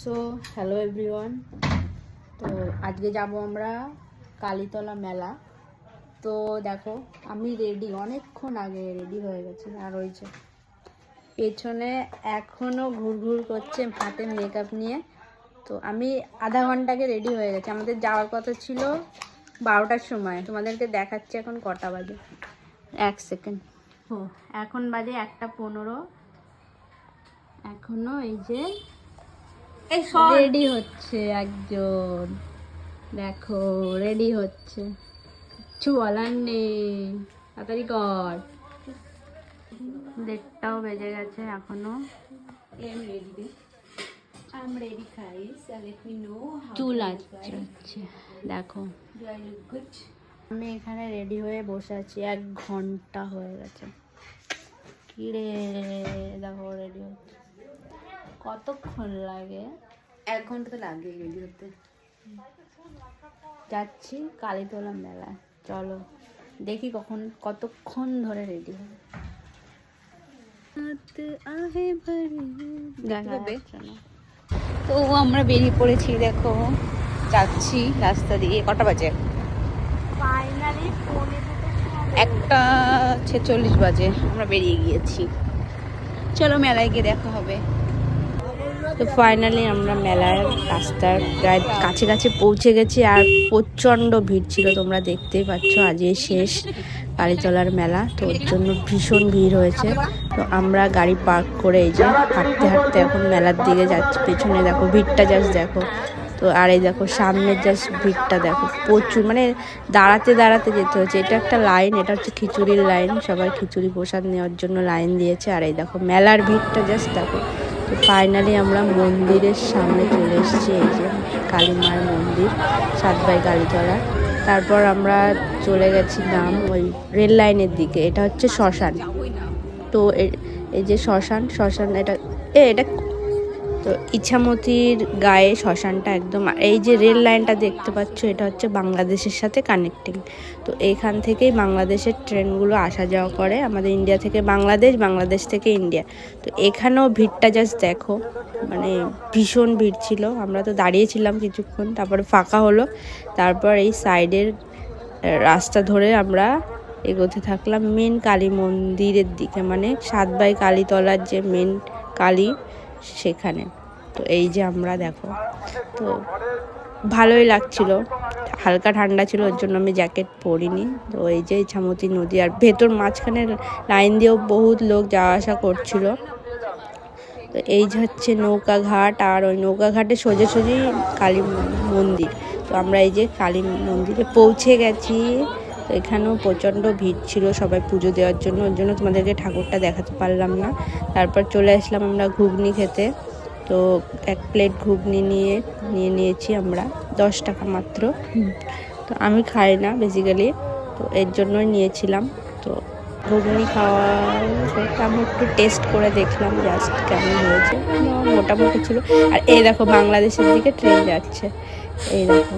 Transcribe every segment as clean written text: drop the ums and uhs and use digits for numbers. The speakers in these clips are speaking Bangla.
So hello everyone. তো আজকে যাব আমরা কালীতলা মেলা। তো দেখো আমি রেডি, অনেকক্ষণ আগে রেডি হয়ে গেছি। আর ওই যে পেছনে এখনও ঘুরঘুর করছে হাতে মেকআপ নিয়ে। তো আমি আধা ঘন্টা আগে রেডি হয়ে গেছি। আমাদের যাওয়ার কথা ছিল 12টার সময়। তোমাদেরকে দেখাচ্ছি এখন কটা বাজে। এক সেকেন্ড। ও এখন বাজে 1:15। এখনো এই যে রেডি হচ্ছে একজন, দেখো রেডি হচ্ছে, কিছু বলার নেই, তাড়াতাড়ি কর। 1:30টাও বেজে গেছে এখনো। চুল আছে দেখো। আমি এখানে রেডি হয়ে বসে আছি, 1 ঘন্টা হয়ে গেছে। কি রে, দেখো রেডি হচ্ছে। কতক্ষণ লাগে? 1 ঘন্টা তো লাগে রেডি হতে। যাচ্ছি কালীতলা মেলায়, চলো দেখি কতক্ষণ ধরে রেডি হবে। তো আমরা বেরিয়ে পড়েছি, দেখো যাচ্ছি রাস্তা দিয়ে। কটা বাজে? ফাইনালি 1:46 বাজে আমরা বেরিয়ে গিয়েছি। চলো মেলায় গিয়ে দেখা হবে। তো ফাইনালি আমরা মেলার রাস্তার প্রায় কাছে পৌঁছে গেছি। আর প্রচণ্ড ভিড় ছিল, তোমরা দেখতেই পাচ্ছ। আজই শেষ কালীতলার মেলা, তো ওর জন্য ভীষণ ভিড় হয়েছে। তো আমরা গাড়ি পার্ক করে এই যে হাঁটতে হাঁটতে এখন মেলার দিকে যাচ্ছি। পেছনে দেখো ভিড়টা জাস্ট দেখো। তো আর এই দেখো সামনের জাস্ট ভিড়টা দেখো, প্রচুর, মানে দাঁড়াতে যেতে হচ্ছে। এটা একটা লাইন, এটা হচ্ছে খিচুড়ির লাইন, সবাই খিচুড়ি প্রসাদ নেওয়ার জন্য লাইন দিয়েছে। আর এই দেখো মেলার ভিড়টা জাস্ট দেখো। তো ফাইনালি আমরা মন্দিরের সামনে চলে এসেছি, এই যে কালী মায়ের মন্দির, 7 বাই কালীতলা। তারপর আমরা চলে গেছিলাম ওই রেল লাইনের দিকে, এটা হচ্ছে শ্মশান। তো এই যে শ্মশান এটা তো ইছামতির গায়ে শ্মশানটা একদম। এই যে রেল লাইনটা দেখতে পাচ্ছ, এটা হচ্ছে বাংলাদেশের সাথে কানেক্টিং। তো এইখান থেকেই বাংলাদেশের ট্রেনগুলো আসা যাওয়া করে, আমাদের ইন্ডিয়া থেকে বাংলাদেশ থেকে ইন্ডিয়া। তো এখানেও ভিড়টা জাস্ট দেখো, মানে ভীষণ ভিড় ছিল। আমরা তো দাঁড়িয়েছিলাম কিছুক্ষণ, তারপরে ফাঁকা হলো। তারপর এই সাইডের রাস্তা ধরে আমরা এগোতে থাকলাম মেন কালী মন্দিরের দিকে, মানে 7 বাই কালীতলার যে মেন কালী সেখানে। তো এই যে আমরা দেখো, তো ভালোই লাগছিল, হালকা ঠান্ডা ছিল, ওর জন্য আমি জ্যাকেট পরিনি। তো এই যে ইছামতি নদী, আর ভেতর মাঝখানে লাইন দিয়েও বহুত লোক যাওয়া আসা করছিল। তো এই যে হচ্ছে নৌকা ঘাট, আর ওই নৌকা ঘাটে সোজাসুজি কালী মন্দির। তো আমরা এই যে কালী মন্দিরে পৌঁছে গেছি। তো এখানেও প্রচণ্ড ভিড় ছিল সবাই পুজো দেওয়ার জন্য, ওর জন্য তোমাদেরকে ঠাকুরটা দেখাতে পারলাম না। তারপর চলে আসলাম আমরা ঘুগনি খেতে। তো 1 প্লেট ঘুগনি নিয়েছি আমরা, 10 টাকা মাত্র। তো আমি খাই না বেসিক্যালি, তো এর জন্যই নিয়েছিলাম। তো ঘুগনি আমি একটু টেস্ট করে দেখলাম জাস্ট কেমন হয়েছে, মোটামুটি ছিল। আর এই দেখো বাংলাদেশের দিকে ট্রেন যাচ্ছে, এই দেখো।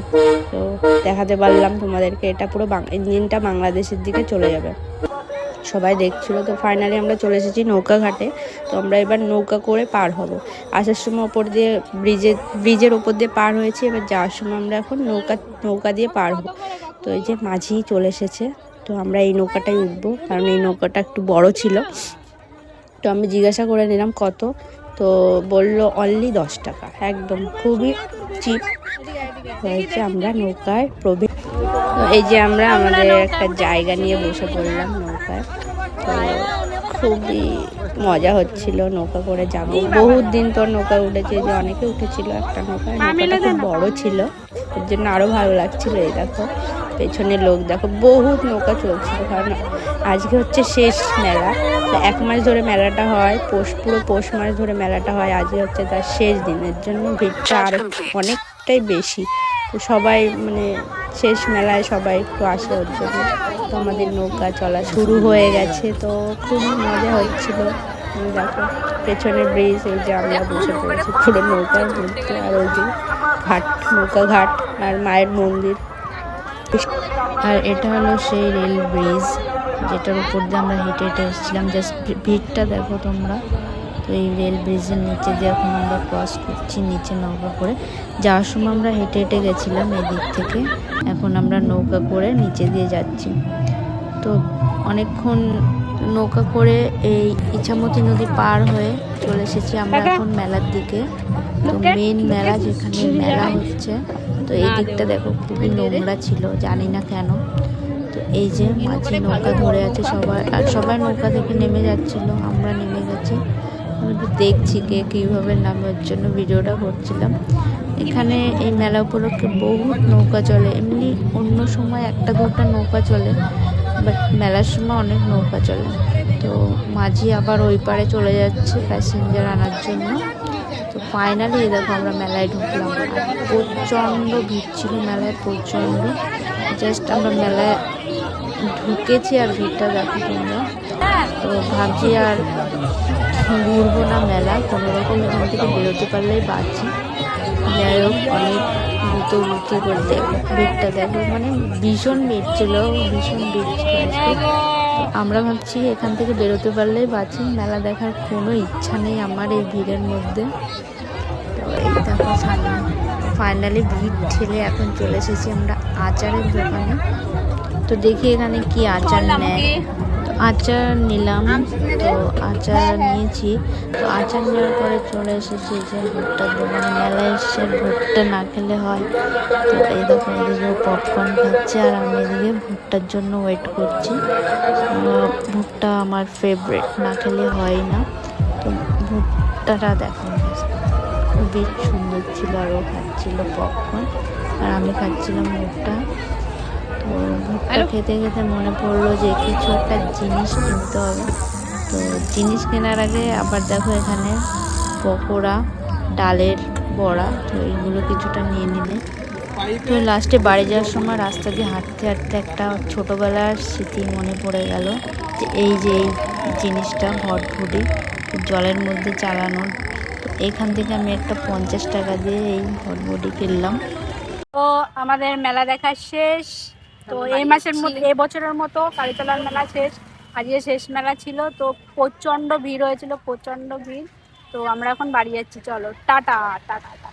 তো দেখাতে পারলাম তোমাদেরকে, এটা পুরো ইঞ্জিনটা বাংলাদেশের দিকে চলে যাবে, সবাই দেখছিল। তো ফাইনালি আমরা চলে এসেছি নৌকা ঘাটে। তো আমরা এবার নৌকা করে পার হব। আসার সময় ওপর দিয়ে ব্রিজের ওপর দিয়ে পার হয়েছি, এবার যাওয়ার সময় আমরা এখন নৌকা দিয়ে পার হব। তো এই যে মাঝি চলে এসেছে, তো আমরা এই নৌকাটাই উঠবো, কারণ এই নৌকাটা একটু বড় ছিল। তো আমি জিজ্ঞাসা করে নিলাম কত, তো বললো অনলি 10 টাকা, একদম খুবই চিপ হয়েছে। আমরা নৌকায় প্রবেশ, তো এই যে আমরা আমাদের একটা জায়গা নিয়ে বসে পড়লাম নৌকায়। তো খুবই মজা হচ্ছিল, নৌকা করে যাব, বহুত দিন পর নৌকা উঠেছে। যে অনেকে উঠেছিল একটা নৌকাটা খুব বড় ছিল, ওর জন্য আরো ভালো লাগছিল। এই দেখো পেছনে লোক দেখো, বহুত নৌকা চলছিল, কারণ আজকে হচ্ছে শেষ মেলা। তো 1 মাস ধরে মেলাটা হয়, পুরো পৌষ মাস ধরে মেলাটা হয়, আজকে হচ্ছে তার শেষ দিনের জন্য ভিড়টা আরো অনেকটাই বেশি। তো সবাই মানে শেষ মেলায় সবাই একটু আসে ওর জন্য। তো আমাদের নৌকা চলা শুরু হয়ে গেছে, তো খুবই মজা হচ্ছিল। দেখো পেছনে ব্রিজ, এই যে আমরা বসে পড়েছি পুরো নৌকার মধ্যে। আর ওই যে নৌকা ঘাট আর মায়ের মন্দির। আর এটা হলো সেই রেল ব্রিজ, যেটার উপর দিয়ে আমরা হেঁটে এসেছিলাম। জাস্ট ভিড়টা দেখো তোমরা, তো এই রেল ব্রিজের নিচে দিয়ে এখন আমরা ক্রস করছি নিচে নৌকা করে। যাওয়ার সময় আমরা হেঁটে হেঁটে গেছিলাম এদিক থেকে, এখন আমরা নৌকা করে নিচে দিয়ে যাচ্ছি। তো অনেকক্ষণ নৌকা করে এই ইছামতি নদী পার হয়ে চলে এসেছি আমরা এখন মেলার দিকে। তো মেন মেলা যেখানে মেলা হচ্ছে, তো এই দিকটা দেখো খুবই নোংরা ছিল, জানি না কেন। তো এই যে মাঝে নৌকা ধরে আছে সবাই, আর সবাই নৌকা থেকে নেমে যাচ্ছিল, আমরা নেমে গেছি। আমি একটু দেখছি কে কীভাবে নামে, ওর জন্য ভিডিওটা করছিলাম। এখানে এই মেলা উপলক্ষে বহুত নৌকা চলে, এমনি অন্য সময় একটা দুটো নৌকা চলে, বাট মেলার সময় অনেক নৌকা চলে। তো মাঝি আবার ওই পারে চলে যাচ্ছে প্যাসেঞ্জার আনার জন্য। তো ফাইনালি দেখো আমরা মেলায় ঢুকলাম, আর প্রচণ্ড ভিড় ছিল মেলায়, প্রচণ্ড। জাস্ট আমরা মেলায় ঢুকেছি আর ভিড়টা দেখো তোমরা। তো ভাবছি আর ঘুরবো না মেলা, কোনো রকম এখান থেকে বেরোতে পারলেই বাঁচি। যাই হোক, অনেক গুতো করতে ভিড়টা দেখো, মানে ভীষণ ভিড় ছিল, ভীষণ ভিড় ছিল আজকে। আমরা ভাবছি এখান থেকে বেরোতে পারলেই বাঁচি, মেলা দেখার কোনো ইচ্ছা নেই আমার এই ভিড়ের মধ্যে। তো এই দেখো সামনে ফাইনালি ভিড় ঠেলে এখন চলে এসেছি আমরা আচারের দোকানে। তো দেখি এখানে কি আচার নেয়। তো আচার নিলাম, তো আচার নিয়েছি। তো আচার নেওয়ার পরে চলে এসেছি যে ভুট্টার দোকানে। মেলায় এসে ভুট্টা না খেলে হয়। তো এই দেখো এদিকে পপকর্ন খাচ্ছে আর আমি এদিকে ভুট্টার জন্য ওয়েট করছি। ভুট্টা আমার ফেভারিট, না খেলে হয় না। তো ভুট্টাটা দেখো খুবই সুন্দর ছিল, আর ও খাচ্ছিল পপকর্ন আর আমি খাচ্ছিলাম ভুট্টা। তো ভুট্টা খেতে খেতে মনে পড়লো যে কিছু একটা জিনিস কিনতে হবে। তো জিনিস কেনার আগে আবার দেখো এখানে পকোড়া, ডালের বড়া, তো এইগুলো কিছুটা নিয়ে নিলে। তো লাস্টে বাড়ি যাওয়ার সময় রাস্তা দিয়ে হাঁটতে হাঁটতে একটা ছোটোবেলার স্মৃতি মনে পড়ে গেল, যে এই জিনিসটা ভটভুটি জলের মধ্যে চালানো। তো এখান থেকে আমি একটা 50 টাকা দিয়ে এই ভটভুটি কিনলাম। তো আমাদের মেলা দেখা শেষ। তো এই মাসের মধ্যে, এই বছরের মতো কালীতলার মেলা শেষ, আজকে শেষ মেলা ছিল। তো প্রচণ্ড ভিড় হয়েছিল, প্রচণ্ড ভিড়। তো আমরা এখন বাড়ি যাচ্ছি, চলো টাটা টাটা।